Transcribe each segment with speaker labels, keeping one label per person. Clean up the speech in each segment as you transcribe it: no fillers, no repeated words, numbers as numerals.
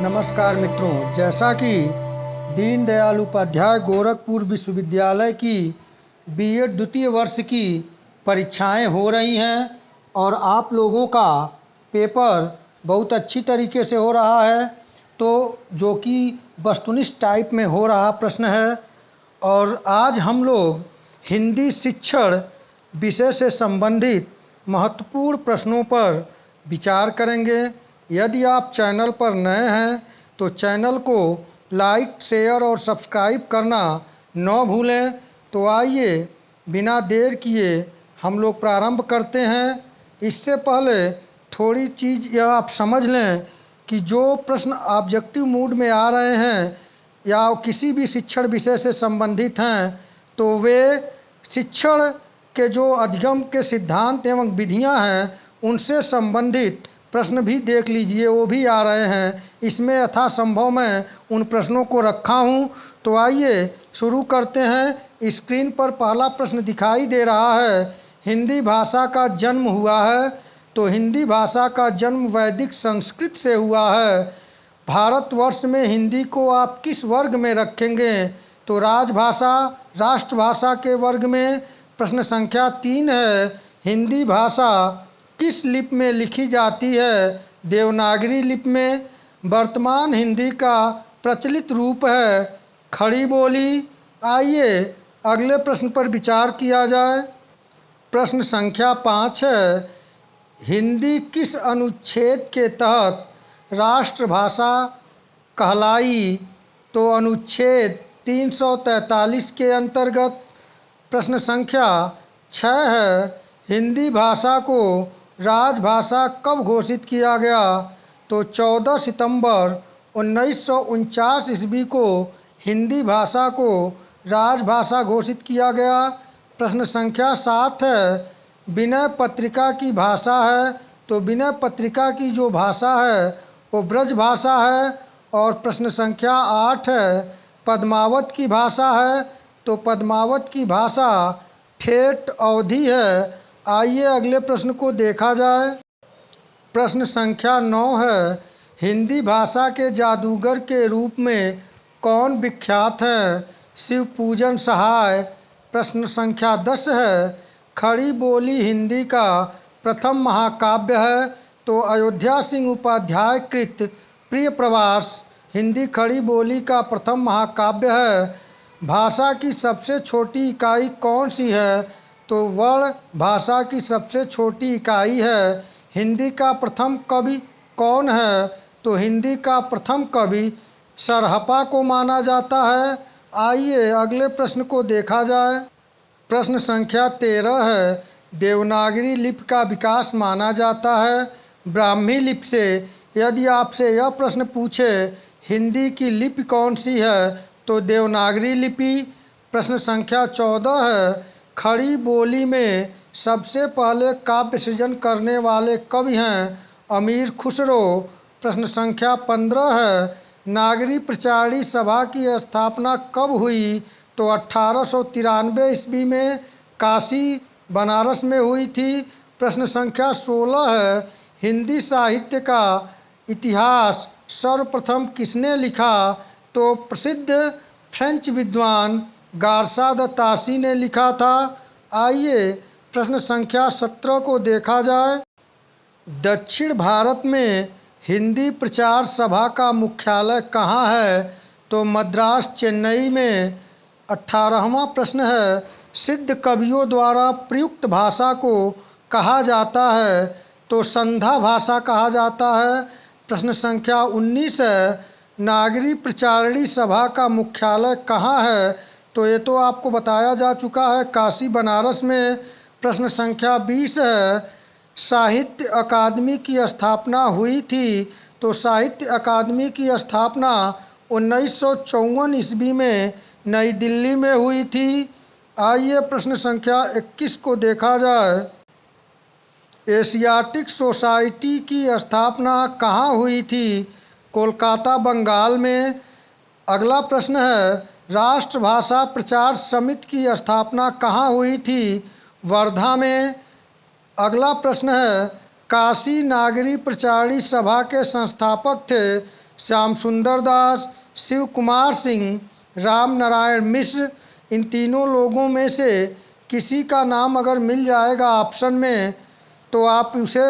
Speaker 1: नमस्कार मित्रों, जैसा कि दीनदयाल उपाध्याय गोरखपुर विश्वविद्यालय की बीएड द्वितीय वर्ष की परीक्षाएं हो रही हैं और आप लोगों का पेपर बहुत अच्छी तरीके से हो रहा है, तो जो कि वस्तुनिष्ठ टाइप में हो रहा प्रश्न है। और आज हम लोग हिंदी शिक्षण विषय से संबंधित महत्वपूर्ण प्रश्नों पर विचार करेंगे। यदि आप चैनल पर नए हैं तो चैनल को लाइक, शेयर और सब्सक्राइब करना न भूलें। तो आइए बिना देर किए हम लोग प्रारंभ करते हैं। इससे पहले थोड़ी चीज़ यह आप समझ लें कि जो प्रश्न ऑब्जेक्टिव मूड में आ रहे हैं या किसी भी शिक्षण विषय से संबंधित हैं, तो वे शिक्षण के जो अधिगम के सिद्धांत एवं विधियां हैं उनसे संबंधित प्रश्न भी देख लीजिए, वो भी आ रहे हैं। इसमें यथासंभव मैं उन प्रश्नों को रखा हूं। तो आइए शुरू करते हैं। स्क्रीन पर पहला प्रश्न दिखाई दे रहा है, हिंदी भाषा का जन्म हुआ है। तो हिंदी भाषा का जन्म वैदिक संस्कृत से हुआ है। भारतवर्ष में हिंदी को आप किस वर्ग में रखेंगे? तो राजभाषा, राष्ट्रभाषा के वर्ग में। प्रश्न संख्या 3 है, हिंदी भाषा किस लिपि में लिखी जाती है? देवनागरी लिपि में। वर्तमान हिंदी का प्रचलित रूप है खड़ी बोली। आइए अगले प्रश्न पर विचार किया जाए। प्रश्न संख्या 5 है, हिंदी किस अनुच्छेद के तहत राष्ट्रभाषा कहलाई? तो अनुच्छेद 343 के अंतर्गत। प्रश्न संख्या 6 है, हिंदी भाषा को राजभाषा कब घोषित किया गया? तो 14 सितंबर 1949 ईस्वी को हिंदी भाषा को राजभाषा घोषित किया गया। प्रश्न संख्या 7 है, विनय पत्रिका की भाषा है। तो विनय पत्रिका की जो भाषा है वो ब्रज भाषा है। और प्रश्न संख्या 8 है, पद्मावत की भाषा है। तो पद्मावत की भाषा ठेठ अवधी है। आइए अगले प्रश्न को देखा जाए। प्रश्न संख्या 9 है, हिंदी भाषा के जादूगर के रूप में कौन विख्यात है? शिवपूजन सहाय। प्रश्न संख्या 10 है, खड़ी बोली हिंदी का प्रथम महाकाव्य है। तो अयोध्या सिंह उपाध्याय कृत प्रिय प्रवास हिंदी खड़ी बोली का प्रथम महाकाव्य है। भाषा की सबसे छोटी इकाई कौन सी है? तो वर्ण भाषा की सबसे छोटी इकाई है। हिंदी का प्रथम कवि कौन है? तो हिंदी का प्रथम कवि सरहपा को माना जाता है। आइए अगले प्रश्न को देखा जाए। प्रश्न संख्या 13 है, देवनागरी लिपि का विकास माना जाता है ब्राह्मी लिपि से। यदि आपसे यह प्रश्न पूछे हिंदी की लिपि कौन सी है? तो देवनागरी लिपि। प्रश्न संख्या 14 है, खड़ी बोली में सबसे पहले काव्य सृजन करने वाले कवि हैं अमीर खुसरो। प्रश्न संख्या 15 है, नागरी प्रचारणी सभा की स्थापना कब हुई? तो 1893 ईस्वी में काशी बनारस में हुई थी। प्रश्न संख्या 16 है, हिंदी साहित्य का इतिहास सर्वप्रथम किसने लिखा? तो प्रसिद्ध फ्रेंच विद्वान गारसा द तासी ने लिखा था। आइए प्रश्न संख्या 17 को देखा जाए। दक्षिण भारत में हिंदी प्रचार सभा का मुख्यालय कहाँ है? तो मद्रास, चेन्नई में। 18वां प्रश्न है, सिद्ध कवियों द्वारा प्रयुक्त भाषा को कहा जाता है? तो संधा भाषा कहा जाता है। प्रश्न संख्या 19 है, नागरी प्रचारणी सभा का मुख्यालय कहाँ है? तो ये तो आपको बताया जा चुका है, काशी बनारस में। प्रश्न संख्या 20 है, साहित्य अकादमी की स्थापना हुई थी? तो साहित्य अकादमी की स्थापना 1954 ईस्वी में नई दिल्ली में हुई थी। आइए प्रश्न संख्या 21 को देखा जाए। एशियाटिक सोसाइटी की स्थापना कहाँ हुई थी? कोलकाता, बंगाल में। अगला प्रश्न है, राष्ट्रभाषा प्रचार समिति की स्थापना कहाँ हुई थी? वर्धा में। अगला प्रश्न है, काशी नागरी प्रचारणी सभा के संस्थापक थे श्याम सुंदर दास, शिव कुमार सिंह, राम नारायण मिश्र, इन तीनों लोगों में से किसी का नाम अगर मिल जाएगा ऑप्शन में तो आप उसे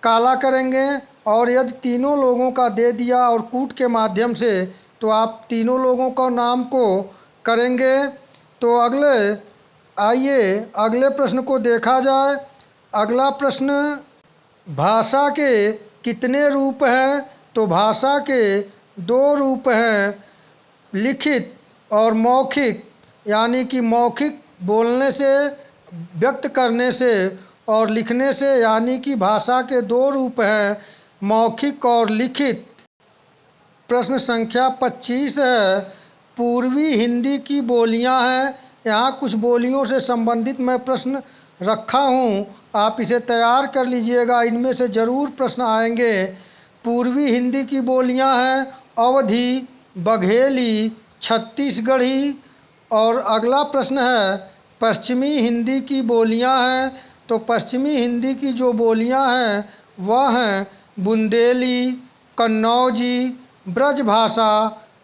Speaker 1: काला करेंगे, और यदि तीनों लोगों का दे दिया और कूट के माध्यम से तो आप तीनों लोगों का नाम को करेंगे। तो आइए अगले प्रश्न को देखा जाए। अगला प्रश्न, भाषा के कितने रूप हैं? तो भाषा के दो रूप हैं, लिखित और मौखिक, यानी कि मौखिक बोलने से, व्यक्त करने से, और लिखने से, यानी कि भाषा के दो रूप हैं, मौखिक और लिखित। प्रश्न संख्या 25 है, पूर्वी हिंदी की बोलियां हैं। यहाँ कुछ बोलियों से संबंधित मैं प्रश्न रखा हूँ, आप इसे तैयार कर लीजिएगा, इनमें से ज़रूर प्रश्न आएंगे। पूर्वी हिंदी की बोलियां हैं अवधी, बघेली, छत्तीसगढ़ी। और अगला प्रश्न है, पश्चिमी हिंदी की बोलियां हैं। तो पश्चिमी हिंदी की जो बोलियां हैं वह हैं बुंदेली, कन्नौजी, ब्रजभाषा,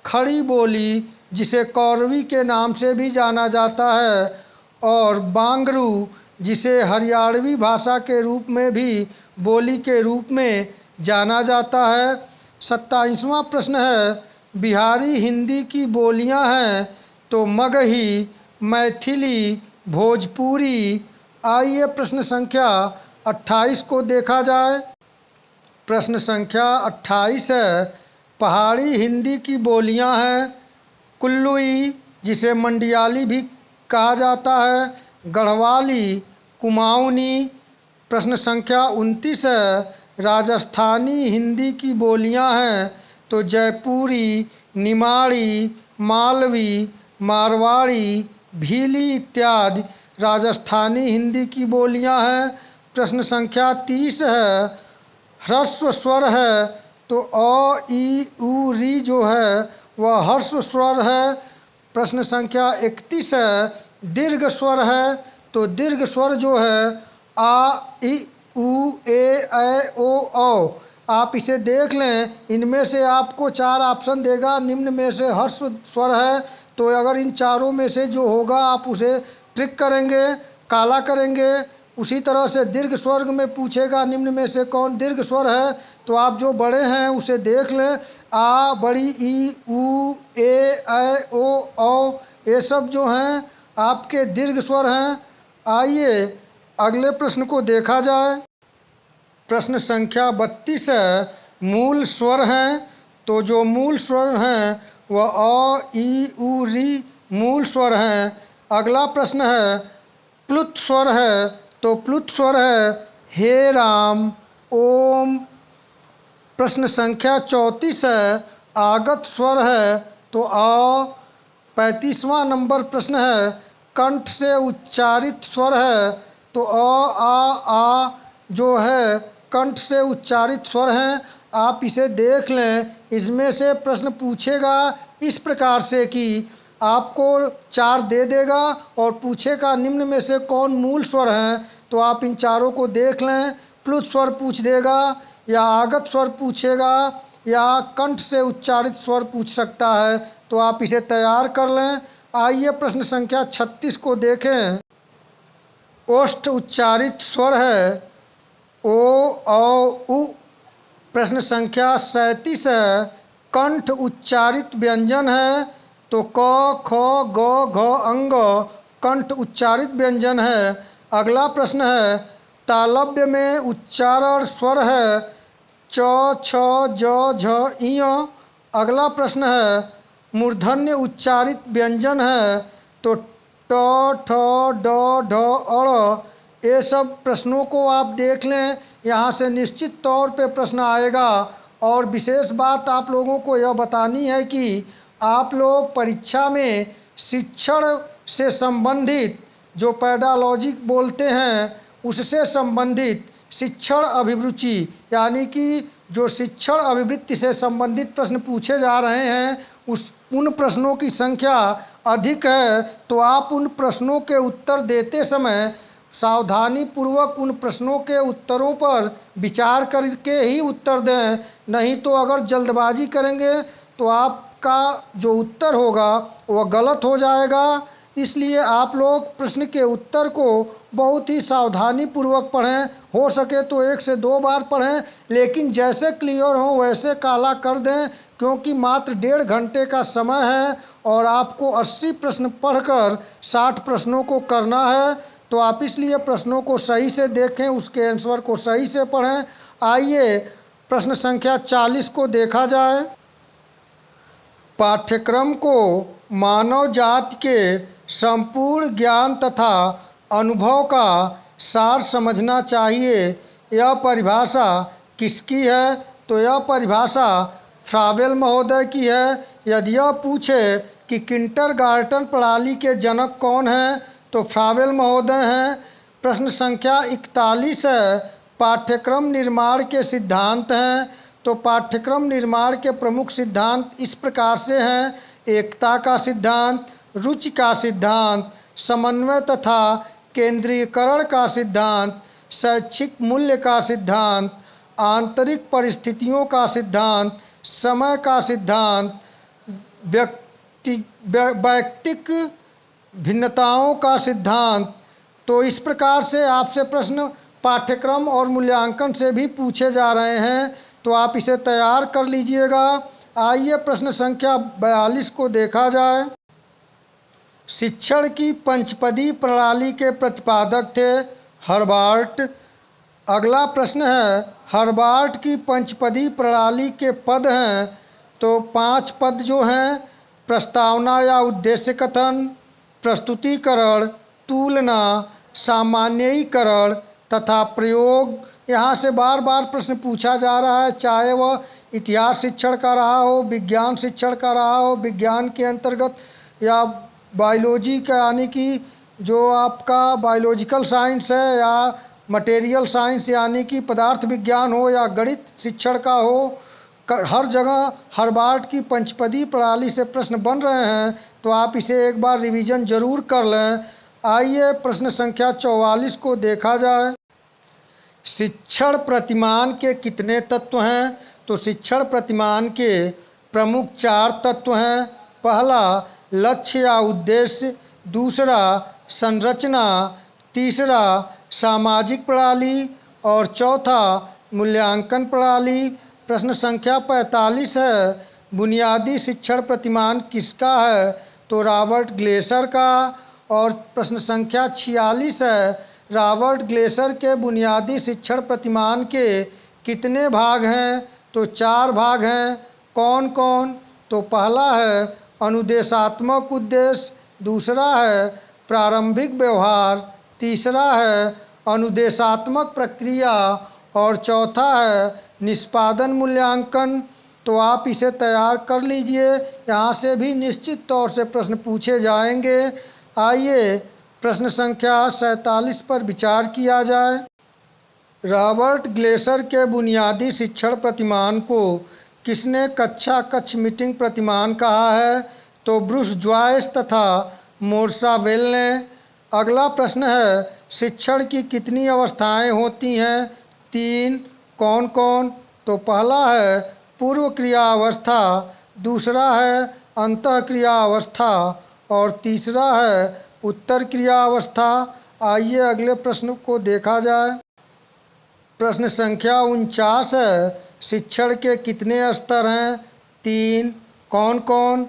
Speaker 1: खड़ी बोली जिसे कौरवी के नाम से भी जाना जाता है, और बांगरू जिसे हरियाणवी भाषा के रूप में भी बोली के रूप में जाना जाता है। 27वां प्रश्न है, बिहारी हिंदी की बोलियां हैं। तो मगही, मैथिली, भोजपुरी। आइए प्रश्न संख्या 28 को देखा जाए। प्रश्न संख्या 28 है, पहाड़ी हिंदी की बोलियां हैं कुल्लुई जिसे मंडियाली भी कहा जाता है, गढ़वाली, कुमाऊनी। प्रश्न संख्या 29 है, राजस्थानी हिंदी की बोलियां हैं। तो जयपुरी, निमाड़ी, मालवी, मारवाड़ी, भीली इत्यादि राजस्थानी हिंदी की बोलियां हैं। प्रश्न संख्या 30 है, ह्रस्व स्वर है। तो अ, ई, उ, री जो है वह ह्रस्व स्वर है। प्रश्न संख्या 31 है, दीर्घ स्वर है। तो दीर्घ स्वर जो है आ, इ, उ, ए, ओ, औ। आप इसे देख लें, इनमें से आपको 4 ऑप्शन देगा, निम्न में से ह्रस्व स्वर है। तो अगर इन चारों में से जो होगा आप उसे ट्रिक करेंगे, काला करेंगे। उसी तरह से दीर्घ स्वर में पूछेगा निम्न में से कौन दीर्घ स्वर है, तो आप जो बड़े हैं उसे देख लें, आ, बड़ी ई, उ, ए, ओ, औ, ये सब जो हैं आपके दीर्घ स्वर हैं। आइए अगले प्रश्न को देखा जाए। प्रश्न संख्या 32 है, मूल स्वर हैं। तो जो मूल स्वर हैं वह अ, ई, उ, री मूल स्वर हैं। अगला प्रश्न है, प्लुत स्वर है। तो प्लुत स्वर है हे राम, ओम। प्रश्न संख्या 34 है, आगत स्वर है। तो आ। 35वां नंबर प्रश्न है, कंठ से उच्चारित स्वर है। तो आ जो है कंठ से उच्चारित स्वर हैं। आप इसे देख लें, इसमें से प्रश्न पूछेगा इस प्रकार से कि आपको 4 दे देगा और पूछेगा निम्न में से कौन मूल स्वर हैं। तो आप इन चारों को देख लें, प्लुत स्वर पूछ देगा, या आगत स्वर पूछेगा, या कंठ से उच्चारित स्वर पूछ सकता है। तो आप इसे तैयार कर लें। आइए प्रश्न संख्या 36 को देखें। ओष्ठ उच्चारित स्वर है ओ, औ, उ। प्रश्न संख्या 37 है, कंठ उच्चारित व्यंजन है। तो क, ख, ग, घ, अंग कंठ उच्चारित व्यंजन है। अगला प्रश्न है, तालव्य में उच्चारण स्वर है च, छ, ज, झ, इय। अगला प्रश्न है, मूर्धन्य उच्चारित व्यंजन है। तो ट, ठ, ड, ढ, अड़। ये सब प्रश्नों को आप देख लें, यहाँ से निश्चित तौर पे प्रश्न आएगा। और विशेष बात आप लोगों को यह बतानी है कि आप लोग परीक्षा में शिक्षण से संबंधित जो पैडालॉजी बोलते हैं उससे संबंधित शिक्षण अभिरुचि, यानी कि जो शिक्षण अभिवृत्ति से संबंधित प्रश्न पूछे जा रहे हैं उन प्रश्नों की संख्या अधिक है। तो आप उन प्रश्नों के उत्तर देते समय सावधानी पूर्वक उन प्रश्नों के उत्तरों पर विचार करके ही उत्तर दें, नहीं तो अगर जल्दबाजी करेंगे तो आपका जो उत्तर होगा वह गलत हो जाएगा। इसलिए आप लोग प्रश्न के उत्तर को बहुत ही सावधानी पूर्वक पढ़ें, हो सके तो 1 से 2 बार पढ़ें, लेकिन जैसे क्लियर हो वैसे काला कर दें, क्योंकि मात्र 1.5 घंटे का समय है और आपको 80 प्रश्न पढ़कर 60 प्रश्नों को करना है। तो आप इसलिए प्रश्नों को सही से देखें, उसके आंसर को सही से पढ़ें। आइए प्रश्न संख्या 40 को देखा जाए। पाठ्यक्रम को मानव जाति के संपूर्ण ज्ञान तथा अनुभव का सार समझना चाहिए। यह परिभाषा किसकी है? तो यह परिभाषा फ्रावेल महोदय की है। यदि यह पूछे कि किंडरगार्टन प्रणाली के जनक कौन हैं, तो फ्रावेल महोदय हैं। प्रश्न संख्या 41 है, पाठ्यक्रम निर्माण के सिद्धांत हैं। तो पाठ्यक्रम निर्माण के प्रमुख सिद्धांत इस प्रकार से हैं: एकता का सिद्धांत, रुचि का सिद्धांत, समन्वय तथा केंद्रीकरण का सिद्धांत, शैक्षिक मूल्य का सिद्धांत, आंतरिक परिस्थितियों का सिद्धांत, समय का सिद्धांत, वैयक्तिक भिन्नताओं का सिद्धांत। तो इस प्रकार से आपसे प्रश्न पाठ्यक्रम और मूल्यांकन से भी पूछे जा रहे हैं, तो आप इसे तैयार कर लीजिएगा। आइए प्रश्न संख्या 42 को देखा जाए। शिक्षण की पंचपदी प्रणाली के प्रतिपादक थे हर्बार्ट। अगला प्रश्न है, हर्बार्ट की पंचपदी प्रणाली के पद हैं। तो 5 पद जो हैं: प्रस्तावना या उद्देश्य कथन, प्रस्तुतिकरण, तुलना, सामान्यीकरण तथा प्रयोग। यहाँ से बार बार प्रश्न पूछा जा रहा है, चाहे वह इतिहास शिक्षण का रहा हो, विज्ञान शिक्षण का रहा हो, विज्ञान के अंतर्गत या बायोलॉजी का, यानी कि जो आपका बायोलॉजिकल साइंस है, या मटेरियल साइंस यानी कि पदार्थ विज्ञान हो, या गणित शिक्षण का हो, हर जगह हर्बार्ट की पंचपदी प्रणाली से प्रश्न बन रहे हैं। तो आप इसे एक बार रिवीजन जरूर कर लें। आइए प्रश्न संख्या 44 को देखा जाए। शिक्षण प्रतिमान के कितने तत्व हैं? तो शिक्षण प्रतिमान के प्रमुख 4 तत्व हैं। पहला लक्ष्य या उद्देश्य, दूसरा संरचना, तीसरा सामाजिक प्रणाली और चौथा मूल्यांकन प्रणाली। प्रश्न संख्या 45 है, बुनियादी शिक्षण प्रतिमान किसका है? तो रॉबर्ट ग्लेसर का। और प्रश्न संख्या 46 है, रॉबर्ट ग्लेसर के बुनियादी शिक्षण प्रतिमान के कितने भाग हैं? तो 4 भाग हैं। कौन कौन? तो पहला है अनुदेशात्मक उद्देश्य, दूसरा है प्रारंभिक व्यवहार, तीसरा है अनुदेशात्मक प्रक्रिया और चौथा है निष्पादन मूल्यांकन। तो आप इसे तैयार कर लीजिए, यहाँ से भी निश्चित तौर से प्रश्न पूछे जाएंगे। आइए प्रश्न संख्या 47 पर विचार किया जाए। रॉबर्ट ग्लेसर के बुनियादी शिक्षण प्रतिमान को किसने कक्षा कक्ष मीटिंग प्रतिमान कहा है? तो ब्रूस जॉयस तथा मोर्सावेल ने। अगला प्रश्न है, शिक्षण की कितनी अवस्थाएं होती हैं? 3। कौन कौन? तो पहला है पूर्व क्रिया अवस्था, दूसरा है अंतः क्रिया अवस्था और तीसरा है उत्तर क्रिया अवस्था। आइए अगले प्रश्न को देखा जाए। प्रश्न संख्या 49 है, शिक्षण के कितने स्तर हैं? 3। कौन कौन?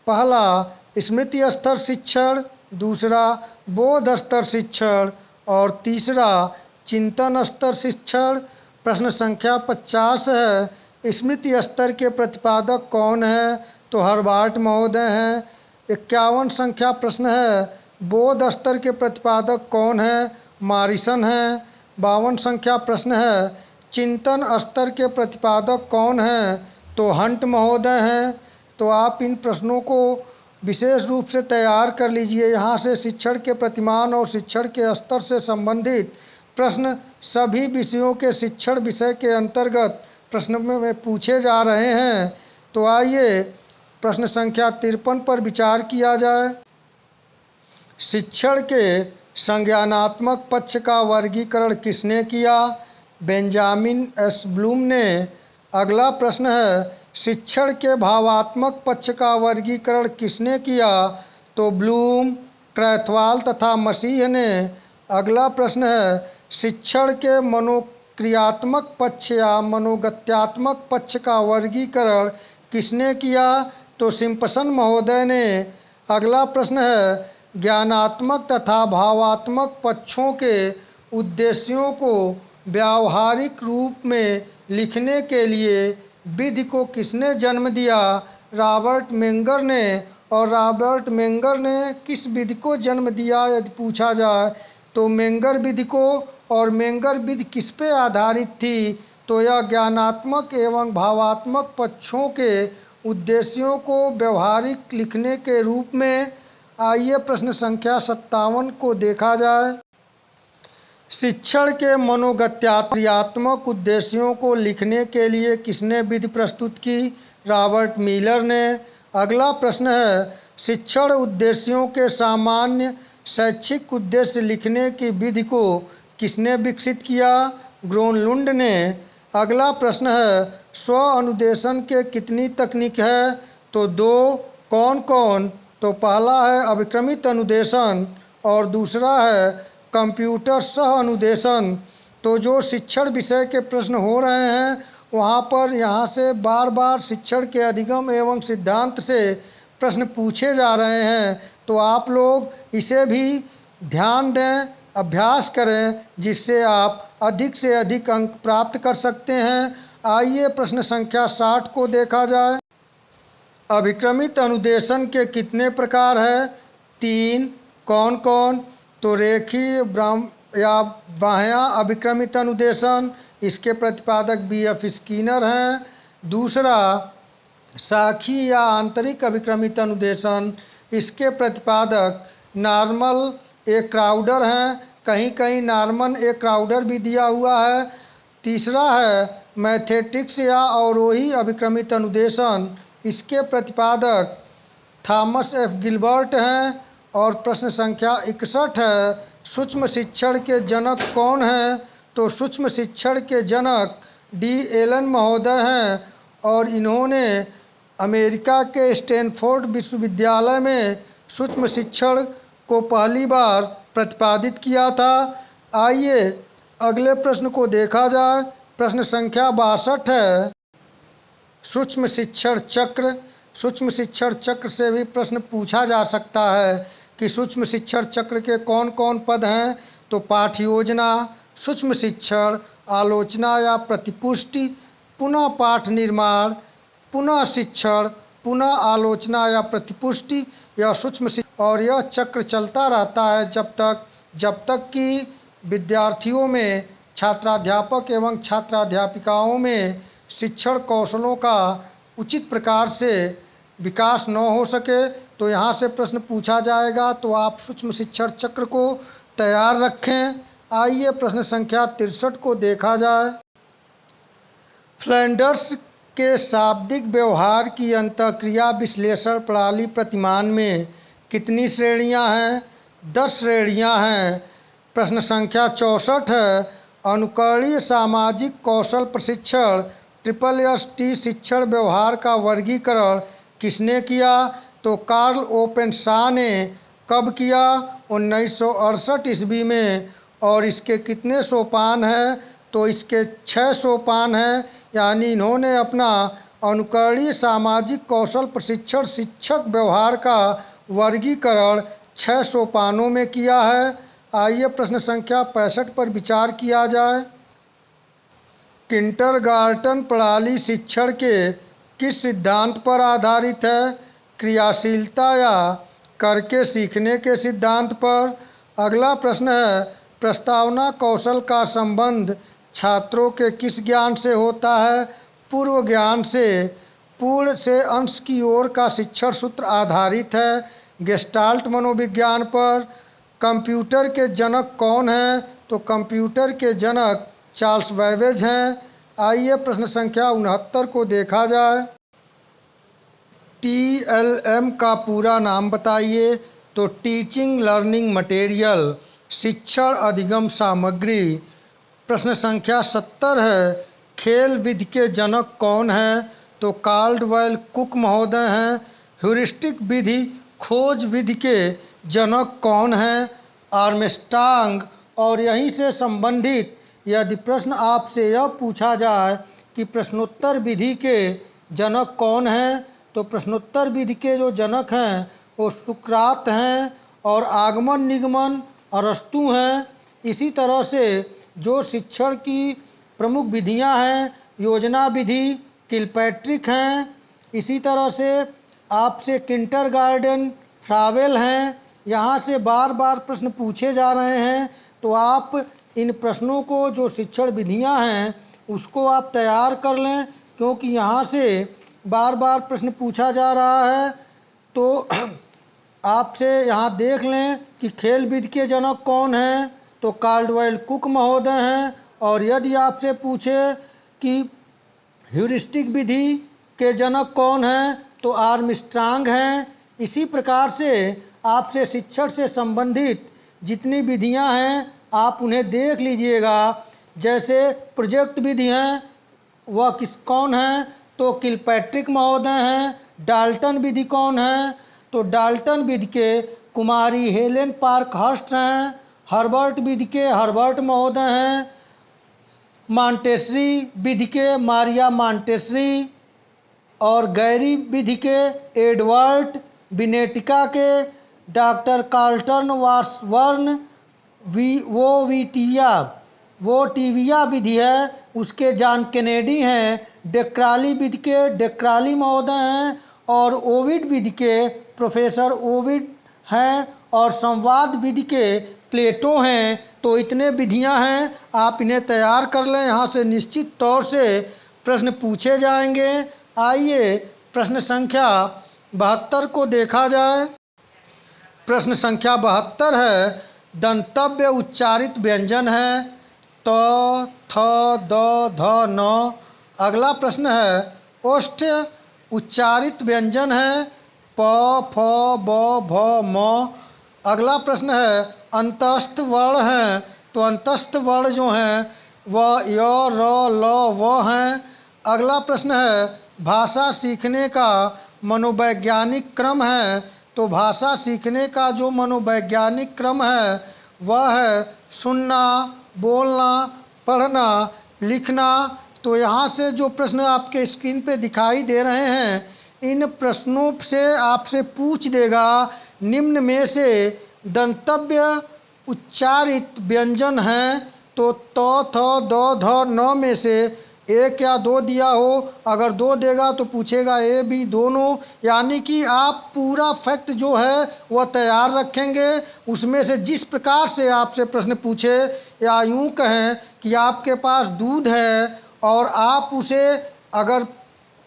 Speaker 1: पहला स्मृति स्तर शिक्षण, दूसरा बोध स्तर शिक्षण और तीसरा चिंतन स्तर शिक्षण। प्रश्न संख्या 50 है, स्मृति स्तर के प्रतिपादक कौन है? तो हर्बार्ट महोदय हैं। 51 संख्या प्रश्न है, बोध स्तर के प्रतिपादक कौन है? मॉरिसन हैं। 52 संख्या प्रश्न है, चिंतन स्तर के प्रतिपादक कौन है? तो हंट महोदय हैं। तो आप इन प्रश्नों को विशेष रूप से तैयार कर लीजिए। यहाँ से शिक्षण के प्रतिमान और शिक्षण के स्तर से संबंधित प्रश्न सभी विषयों के शिक्षण विषय के अंतर्गत प्रश्न में पूछे जा रहे हैं। तो आइए प्रश्न संख्या 53 पर विचार किया जाए। शिक्षण के संज्ञानात्मक पक्ष का वर्गीकरण किसने किया? बेंजामिन एस ब्लूम ने। अगला प्रश्न है, शिक्षण के भावात्मक पक्ष का वर्गीकरण किसने किया? तो ब्लूम, क्रैथवाल तथा मसीह ने। अगला प्रश्न है, शिक्षण के मनोक्रियात्मक पक्ष या मनोगत्यात्मक पक्ष का वर्गीकरण किसने किया? तो सिम्पसन महोदय ने। अगला प्रश्न है, ज्ञानात्मक तथा भावात्मक पक्षों के उद्देश्यों को व्यावहारिक रूप में लिखने के लिए विधि को किसने जन्म दिया? रॉबर्ट मेंगर ने। और रॉबर्ट मेंगर ने किस विधि को जन्म दिया यदि पूछा जाए तो मेंगर विधि को। और मेंगर विधि किस पे आधारित थी? तो यह ज्ञानात्मक एवं भावात्मक पक्षों के उद्देश्यों को व्यवहारिक लिखने के रूप में। आइए प्रश्न संख्या 57 को देखा जाए। शिक्षण के मनोगत्यात्मक उद्देश्यों को लिखने के लिए किसने विधि प्रस्तुत की? रॉबर्ट मिलर ने। अगला प्रश्न है, शिक्षण उद्देश्यों के सामान्य शैक्षिक उद्देश्य लिखने की विधि को किसने विकसित किया? ग्रोनलुंड ने। अगला प्रश्न है, स्व अनुदेशन के कितनी तकनीक है? तो 2। कौन कौन? तो पहला है अभिक्रमित अनुदेशन और दूसरा है कंप्यूटर सह अनुदेशन। तो जो शिक्षण विषय के प्रश्न हो रहे हैं वहाँ पर यहाँ से बार बार शिक्षण के अधिगम एवं सिद्धांत से प्रश्न पूछे जा रहे हैं, तो आप लोग इसे भी ध्यान दें, अभ्यास करें, जिससे आप अधिक से अधिक अंक प्राप्त कर सकते हैं। आइए प्रश्न संख्या 60 को देखा जाए। अभिक्रमित अनुदेशन के कितने प्रकार हैं? 3। कौन कौन? तो रेखीय या बाह्य अभिक्रमित अनुदेशन, इसके प्रतिपादक B.F. स्किनर हैं। दूसरा, शाखी या आंतरिक अभिक्रमित अनुदेशन, इसके प्रतिपादक नॉर्मन ए क्राउडर हैं। कहीं कहीं नॉर्मन ए क्राउडर भी दिया हुआ है। तीसरा है मैथेटिक्स या अवरोही अभिक्रमित अनुदेशन, इसके प्रतिपादक थॉमस एफ गिलबर्ट हैं। और प्रश्न संख्या 61 है, सूक्ष्म शिक्षण के जनक कौन हैं? तो सूक्ष्म शिक्षण के जनक D. एलन महोदय हैं और इन्होंने अमेरिका के स्टैनफोर्ड विश्वविद्यालय में सूक्ष्म शिक्षण को पहली बार प्रतिपादित किया था। आइए अगले प्रश्न को देखा जाए। प्रश्न संख्या 62 है, सूक्ष्म शिक्षण चक्र। सूक्ष्म शिक्षण चक्र से भी प्रश्न पूछा जा सकता है कि सूक्ष्म शिक्षण चक्र के कौन कौन पद हैं? तो पाठ योजना, सूक्ष्म शिक्षण, आलोचना या प्रतिपुष्टि, पुनः पाठ निर्माण, पुनः शिक्षण, पुनः आलोचना या प्रतिपुष्टि, यह सूक्ष्म शिक्षण। और यह चक्र चलता रहता है जब तक कि विद्यार्थियों में, छात्राध्यापक एवं छात्राध्यापिकाओं में शिक्षण कौशलों का उचित प्रकार से विकास न हो सके। तो यहाँ से प्रश्न पूछा जाएगा, तो आप सूक्ष्म शिक्षण चक्र को तैयार रखें। आइए प्रश्न संख्या 63 को देखा जाए। फ्लैंडर्स के शाब्दिक व्यवहार की अंतःक्रिया विश्लेषण प्रणाली प्रतिमान में कितनी श्रेणियां हैं? 10 श्रेणियां हैं। प्रश्न संख्या 64 है, अनुकरणीय सामाजिक कौशल प्रशिक्षण SST शिक्षण व्यवहार का वर्गीकरण किसने किया? तो कार्ल ओपेनशॉ ने। कब किया? 1968 ईस्वी में। और इसके कितने सोपान हैं? तो इसके 6 सोपान हैं। यानी इन्होंने अपना अनुकरणीय सामाजिक कौशल प्रशिक्षण शिक्षक व्यवहार का वर्गीकरण 6 सोपानों में किया है। आइए प्रश्न संख्या 65 पर विचार किया जाए। किंडरगार्टन प्रणाली शिक्षण के किस सिद्धांत पर आधारित है? क्रियाशीलता या करके सीखने के सिद्धांत पर। अगला प्रश्न है, प्रस्तावना कौशल का संबंध छात्रों के किस ज्ञान से होता है? पूर्व ज्ञान से। पूर्ण से अंश की ओर का शिक्षण सूत्र आधारित है गेस्टाल्ट मनोविज्ञान पर। कंप्यूटर के जनक कौन हैं? तो कंप्यूटर के जनक चार्ल्स बैबेज हैं। आइए प्रश्न संख्या 69 को देखा जाए। TLM का पूरा नाम बताइए। तो टीचिंग लर्निंग मटेरियल। शिक्षण अधिगम सामग्री। प्रश्न संख्या 70 है, खेल विधि के जनक कौन हैं? तो काल्डवेल कुक महोदय हैं। ह्यूरिस्टिक विधि खोज विधि के जनक कौन हैं? आर्मस्ट्रांग। और यहीं से संबंधित यदि प्रश्न आपसे यह पूछा जाए कि प्रश्नोत्तर विधि के जनक कौन हैं, तो प्रश्नोत्तर विधि के जो जनक हैं वो सुकरात हैं और आगमन निगमन अरस्तु हैं। इसी तरह से जो शिक्षण की प्रमुख विधियां हैं, योजना विधि किलपैट्रिक हैं। इसी तरह से आपसे किंडरगार्टन फ्रावेल हैं। यहाँ से बार बार प्रश्न पूछे जा रहे हैं, तो आप इन प्रश्नों को जो शिक्षण विधियां हैं उसको आप तैयार कर लें, क्योंकि यहाँ से बार बार प्रश्न पूछा जा रहा है। तो आपसे यहाँ देख लें कि खेल विधि के जनक कौन हैं, तो काल्डवेल कुक महोदय हैं। और यदि आपसे पूछे कि ह्यूरिस्टिक विधि के जनक कौन हैं, तो आर्मस्ट्रांग हैं। इसी प्रकार से आपसे शिक्षण से संबंधित जितनी विधियां हैं आप उन्हें देख लीजिएगा। जैसे प्रोजेक्ट विधि हैं, वह कौन हैं, तो किलपैट्रिक महोदय हैं। डाल्टन विधि कौन है, तो डाल्टन विधि के कुमारी हेलेन पार्कहर्स्ट हैं। हर्बर्ट विधि के हर्बर्ट महोदय हैं। मॉन्टेसरी विधि के मारिया मॉन्टेसरी। और गैरी विधि के एडवर्ड। विनेटिका के डॉक्टर कार्लटन वार्सबर्न। वो टीविया विधि है उसके जॉन केनेडी हैं। डेक्राली विधि के डेक्राली महोदय हैं। और ओविड विधि के प्रोफेसर ओविड हैं। और संवाद विधि के प्लेटो हैं। तो इतने विधियां हैं, आप इन्हें तैयार कर लें। यहाँ से निश्चित तौर से प्रश्न पूछे जाएंगे। आइए प्रश्न संख्या 72 को देखा जाए। प्रश्न संख्या 72 है, दंतव्य उच्चारित व्यंजन है। त, थ, द, ध, न। अगला प्रश्न है, ओष्ठ उच्चारित व्यंजन है। प, फ, ब, भ, म। अगला प्रश्न है, अंतस्थ वर्ण हैं। तो अंतस्थ वर्ण जो हैं वह य, र, ल, व हैं। अगला प्रश्न है, भाषा सीखने का मनोवैज्ञानिक क्रम है। तो भाषा सीखने का जो मनोवैज्ञानिक क्रम है वह है सुनना, बोलना, पढ़ना, लिखना। तो यहाँ से जो प्रश्न आपके स्क्रीन पे दिखाई दे रहे हैं, इन प्रश्नों से आपसे पूछ देगा निम्न में से दंतव्य उच्चारित व्यंजन हैं। तो त, थ, द, ध, न में से एक या दो दिया हो। अगर दो देगा तो पूछेगा ए बी दोनों। यानी कि आप पूरा फैक्ट जो है वह तैयार रखेंगे। उसमें से जिस प्रकार से आपसे प्रश्न पूछे, या यूँ कहें कि आपके पास दूध है और आप उसे अगर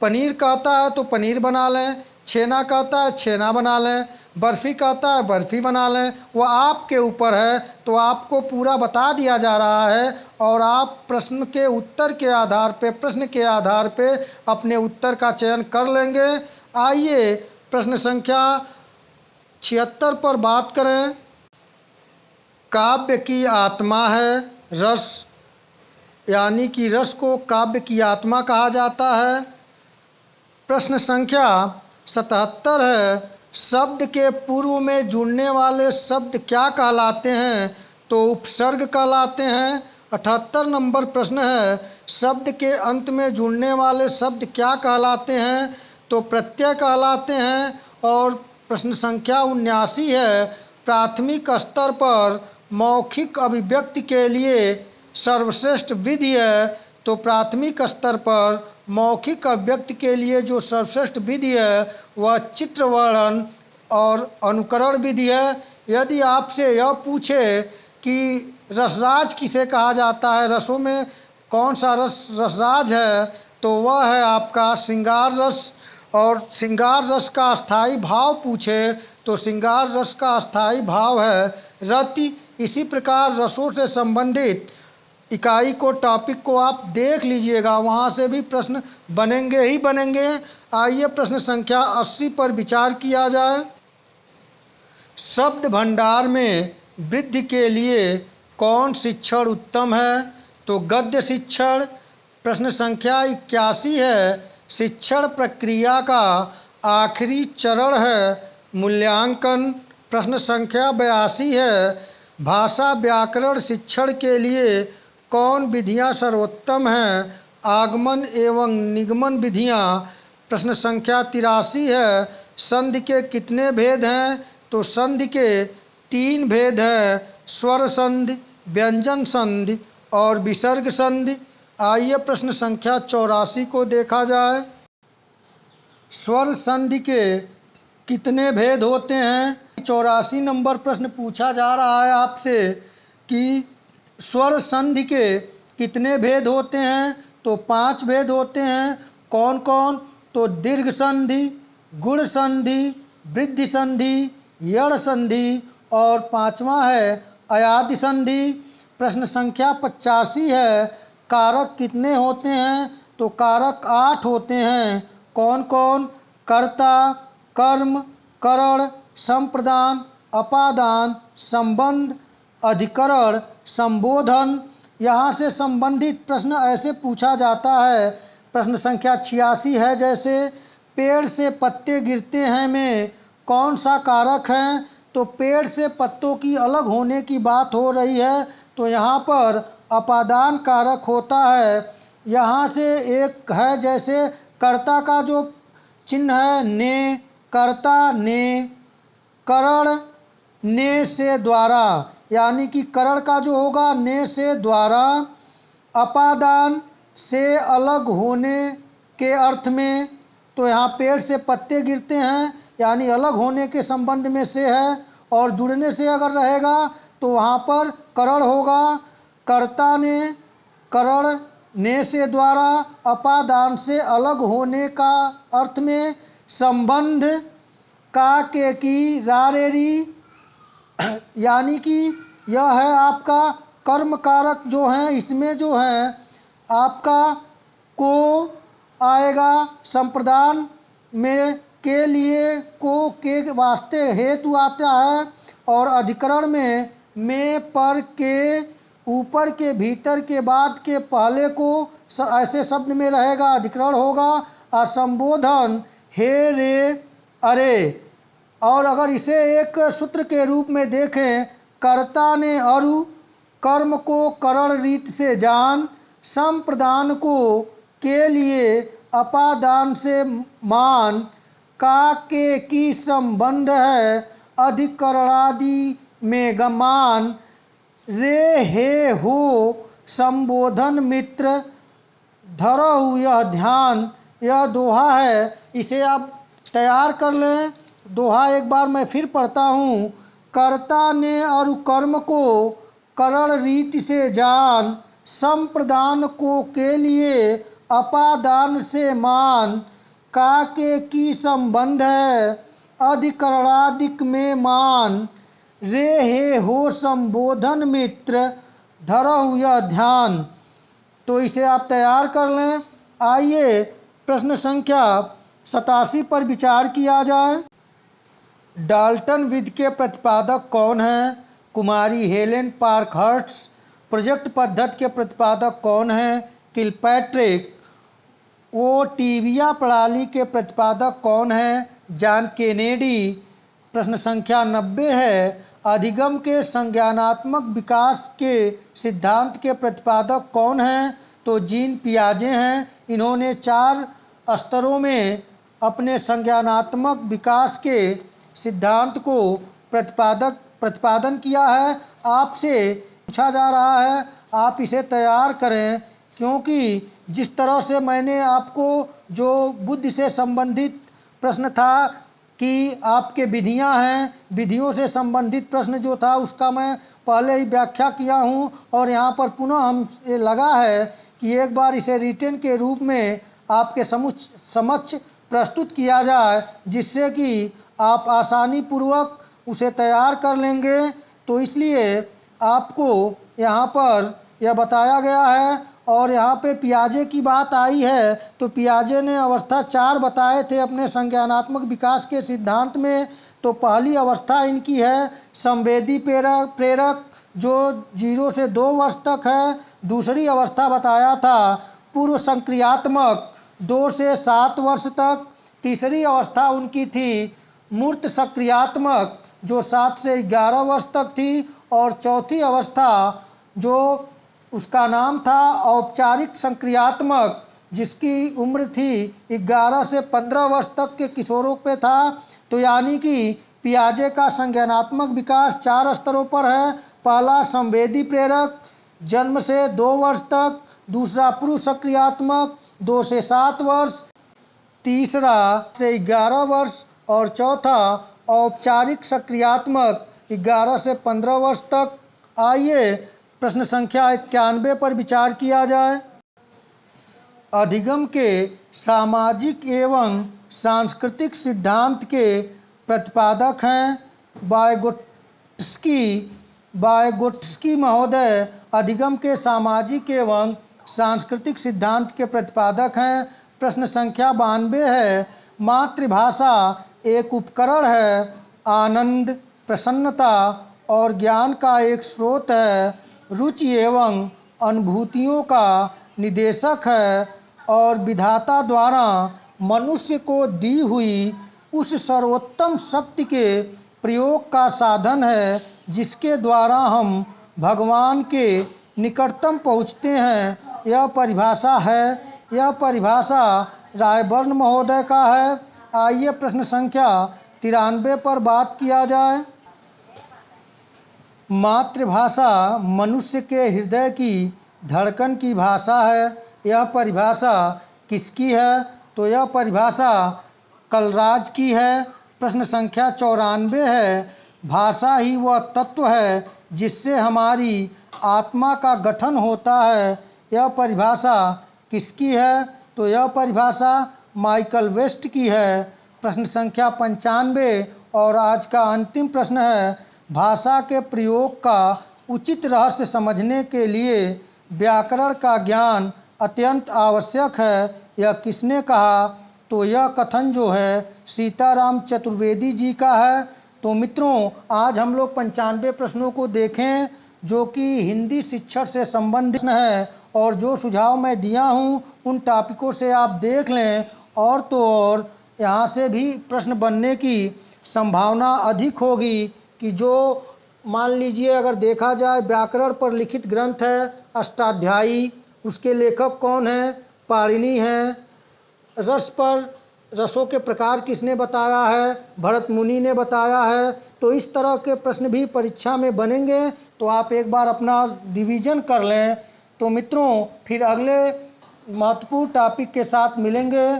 Speaker 1: पनीर कहता है तो पनीर बना लें, छेना कहता है छेना बना लें, बर्फ़ी कहता है बर्फ़ी बना लें। वह आपके ऊपर है। तो आपको पूरा बता दिया जा रहा है और आप प्रश्न के उत्तर के आधार पे, प्रश्न के आधार पे अपने उत्तर का चयन कर लेंगे। आइए प्रश्न संख्या 76 पर बात करें। काव्य की आत्मा है रस, यानी कि रस को काव्य की आत्मा कहा जाता है। प्रश्न संख्या 77 है, शब्द के पूर्व में जुड़ने वाले शब्द क्या कहलाते हैं? तो उपसर्ग कहलाते हैं। 78 नंबर प्रश्न है, शब्द के अंत में जुड़ने वाले शब्द क्या कहलाते हैं? तो प्रत्यय कहलाते हैं। और प्रश्न संख्या 79 है, प्राथमिक स्तर पर मौखिक अभिव्यक्ति के लिए सर्वश्रेष्ठ विधि है। तो प्राथमिक स्तर पर मौखिक अभिव्यक्ति के लिए जो सर्वश्रेष्ठ विधि है वह चित्र वर्णन और अनुकरण विधि है। यदि आपसे यह पूछे कि रसराज किसे कहा जाता है, रसों में कौन सा रसराज है, तो वह है आपका श्रृंगार रस। और श्रृंगार रस का स्थायी भाव पूछे तो श्रृंगार रस का स्थायी भाव है रति। इसी प्रकार रसों से संबंधित इकाई को, टॉपिक को आप देख लीजिएगा, वहाँ से भी प्रश्न बनेंगे ही बनेंगे। आइए प्रश्न संख्या 80 पर विचार किया जाए। शब्द भंडार में वृद्धि के लिए कौन शिक्षण उत्तम है? तो गद्य शिक्षण। प्रश्न संख्या 81 है, शिक्षण प्रक्रिया का आखिरी चरण है मूल्यांकन। प्रश्न संख्या 82 है, भाषा व्याकरण शिक्षण के लिए कौन विधियां सर्वोत्तम हैं? आगमन एवं निगमन विधियां। प्रश्न संख्या 83 है, संधि के कितने भेद हैं? तो संधि के 3 भेद हैं, स्वर संधि, व्यंजन संधि और विसर्ग संधि। आइए प्रश्न संख्या 84 को देखा जाए। स्वर संधि के कितने भेद होते हैं? 84 नंबर प्रश्न पूछा जा रहा है आपसे कि स्वर संधि के कितने भेद होते हैं? तो 5 भेद होते हैं। कौन कौन? तो दीर्घ संधि, गुण संधि, वृद्धि संधि, यड़ संधि और 5वां है अयादि संधि। प्रश्न संख्या 85 है, कारक कितने होते हैं? तो कारक 8 होते हैं। कौन कौन? कर्ता, कर्म, करण, संप्रदान, अपादान, संबंध, अधिकरण, संबोधन। यहाँ से संबंधित प्रश्न ऐसे पूछा जाता है। प्रश्न संख्या 86 है, जैसे पेड़ से पत्ते गिरते हैं में कौन सा कारक है? तो पेड़ से पत्तों की अलग होने की बात हो रही है, तो यहाँ पर अपादान कारक होता है। यहाँ से एक है, जैसे कर्ता का जो चिन्ह है ने, कर्ता ने, करण ने से द्वारा, यानी कि करण का जो होगा ने से द्वारा, अपादान से अलग होने के अर्थ में। तो यहाँ पेड़ से पत्ते गिरते हैं यानी अलग होने के संबंध में से है, और जुड़ने से अगर रहेगा तो वहाँ पर करण होगा। कर्ता ने, करण ने से द्वारा, अपादान से अलग होने का अर्थ में, संबंध का के की रारेरी, यानी कि यह है आपका कर्म कारक जो है, इसमें जो है आपका को आएगा, संप्रदान में के लिए को के वास्ते हेतु आता है, और अधिकरण में पर के, ऊपर के, भीतर के, बाद के, पहले को ऐसे शब्द में रहेगा, अधिकरण होगा। और संबोधन हे, रे, अरे। और अगर इसे एक सूत्र के रूप में देखें, कर्ता ने अरु, कर्म को करण रीत से जान, संप्रदान को के लिए, अपादान से मान, का के की संबंध है, अधिकरणादि में गमान, रे हे हो संबोधन मित्र, धरहु यह ध्यान। यह दोहा है, इसे आप तैयार कर लें। दोहा एक बार मैं फिर पढ़ता हूँ। कर्ता ने और कर्म को करण रीति से जान, संप्रदान को के लिए, अपादान से मान, का के की संबंध है, अधिकरणादिक में मान, रे हे हो संबोधन मित्र, धरहु यह ध्यान। तो इसे आप तैयार कर लें। आइए प्रश्न संख्या 87 पर विचार किया जाए। डाल्टन विधि के प्रतिपादक कौन हैं? कुमारी हेलेन पार्कहर्स्ट। प्रोजेक्ट पद्धति के प्रतिपादक कौन हैं? किलपैट्रिक। ओटिविया प्रणाली के प्रतिपादक कौन हैं? John Kennedy. प्रश्न संख्या 90 है, अधिगम के संज्ञानात्मक विकास के सिद्धांत के प्रतिपादक कौन हैं? तो जीन पियाजे हैं। इन्होंने 4 स्तरों में अपने संज्ञानात्मक विकास के सिद्धांत को प्रतिपादन किया है। आपसे पूछा जा रहा है, आप इसे तैयार करें, क्योंकि जिस तरह से मैंने आपको जो बुद्धि से संबंधित प्रश्न था कि आपके विधियां हैं, विधियों से संबंधित प्रश्न जो था उसका मैं पहले ही व्याख्या किया हूं, और यहाँ पर पुनः हम ये लगा है कि एक बार इसे रिटन के रूप में आपके समक्ष प्रस्तुत किया जाए, जिससे कि आप आसानी पूर्वक उसे तैयार कर लेंगे। तो इसलिए आपको यहाँ पर यह बताया गया है, और यहाँ पे पियाजे की बात आई है तो पियाजे ने अवस्था 4 बताए थे अपने संज्ञानात्मक विकास के सिद्धांत में। तो पहली अवस्था इनकी है संवेदी प्रेरक जो 0 से 2 वर्ष तक है। दूसरी अवस्था बताया था पूर्व संक्रियात्मक 2 से 7 वर्ष तक। तीसरी अवस्था उनकी थी मूर्त सक्रियात्मक जो 7 से 11 वर्ष तक थी। और चौथी अवस्था जो उसका नाम था औपचारिक संक्रियात्मक जिसकी उम्र थी 11 से 15 वर्ष तक के किशोरों पे था। तो यानी कि पियाजे का संज्ञानात्मक विकास 4 स्तरों पर है। पहला संवेदी प्रेरक जन्म से 2 वर्ष तक, दूसरा पूर्व सक्रियात्मक 2 से 7 वर्ष, तीसरा से 11 वर्ष और चौथा औपचारिक सक्रियात्मक 11 से 15 वर्ष तक। आइए प्रश्न संख्या 91 पर विचार किया जाए। अधिगम के सामाजिक एवं सांस्कृतिक सिद्धांत के प्रतिपादक हैं वाइगोट्स्की महोदय अधिगम के सामाजिक एवं सांस्कृतिक सिद्धांत के प्रतिपादक हैं। प्रश्न संख्या 92 है। मातृभाषा एक उपकरण है, आनंद, प्रसन्नता और ज्ञान का एक स्रोत है, रुचि एवं अनुभूतियों का निदेशक है और विधाता द्वारा मनुष्य को दी हुई उस सर्वोत्तम शक्ति के प्रयोग का साधन है जिसके द्वारा हम भगवान के निकटतम पहुँचते हैं। यह परिभाषा है। यह परिभाषा रायबर्न महोदय का है। आइए प्रश्न संख्या 93 पर बात किया जाए। मातृभाषा मनुष्य के हृदय की धड़कन की भाषा है। यह परिभाषा किसकी है? तो यह परिभाषा कलराज की है। प्रश्न संख्या 94 है। भाषा ही वह तत्व है जिससे हमारी आत्मा का गठन होता है। यह परिभाषा किसकी है? तो यह परिभाषा माइकल वेस्ट की है। प्रश्न संख्या 95 और आज का अंतिम प्रश्न है। भाषा के प्रयोग का उचित रहस्य समझने के लिए व्याकरण का ज्ञान अत्यंत आवश्यक है। यह किसने कहा? तो यह कथन जो है सीताराम चतुर्वेदी जी का है। तो मित्रों आज हम लोग 95 प्रश्नों को देखें जो कि हिंदी शिक्षण से संबंधित है और जो सुझाव मैं दिया हूँ उन टॉपिकों से आप देख लें। और तो और यहाँ से भी प्रश्न बनने की संभावना अधिक होगी कि जो मान लीजिए अगर देखा जाए व्याकरण पर लिखित ग्रंथ है अष्टाध्यायी, उसके लेखक कौन है? पाणिनि हैं। रस पर रसों के प्रकार किसने बताया है? भरत मुनि ने बताया है। तो इस तरह के प्रश्न भी परीक्षा में बनेंगे तो आप एक बार अपना रिवीजन कर लें। तो मित्रों फिर अगले महत्वपूर्ण टॉपिक के साथ मिलेंगे।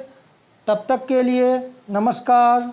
Speaker 1: तब तक के लिए नमस्कार।